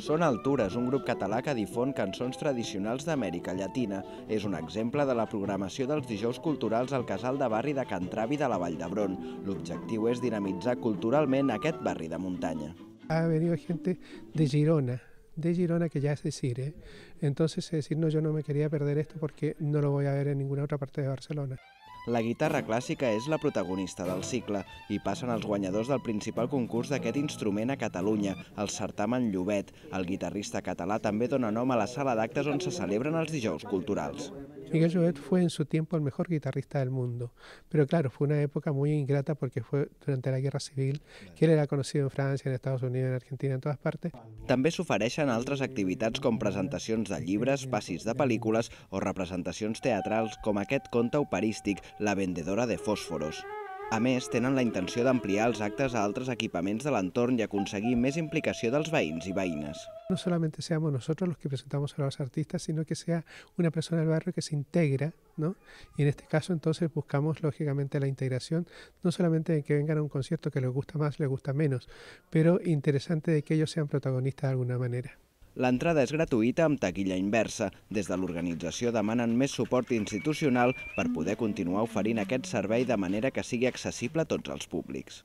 Són Altures, un grup català que difon cançons tradicionals d'Amèrica Llatina. És un exemple de la programació dels dijous culturals al casal de barri de Can Travi de la Vall d'Hebron. L'objectiu és dinamitzar culturalment aquest barri de muntanya. Ha venido gente de Girona, que ya es decir, entonces es decir, no, yo no me quería perder esto porque no lo voy a ver en ninguna otra parte de Barcelona. La guitarra clàssica és la protagonista del cicle. Hi passen els guanyadors del principal concurs d'aquest instrument a Catalunya, el certamen Llobet. El guitarrista català també dona nom a la sala d'actes on se celebren els dijous culturals. Miguel Llobet fue en su tiempo el mejor guitarrista del mundo, pero claro, fue una época muy ingrata porque fue durante la Guerra Civil, que él era conocido en Francia, en Estados Unidos, en Argentina, en todas partes. També s'ofereixen altres activitats com presentacions de llibres, passis de pel·lícules o representacions teatrals com aquest conte operístic, La vendedora de fósforos. A més, tenen la intenció d'ampliar els actes a altres equipaments de l'entorn i aconseguir més implicació dels veïns i veïnes. No solamente seamos nosotros los que presentamos a los artistas, sino que sea una persona del barrio que se integra, ¿no? Y en este caso entonces buscamos lógicamente la integración, no solamente de que vengan a un concierto que les gusta más, les gusta menos, pero interesante de que ellos sean protagonistas de alguna manera. L'entrada és gratuïta amb taquilla inversa. Des de l'organització demanen més suport institucional per poder continuar oferint aquest servei de manera que sigui accessible a tots els públics.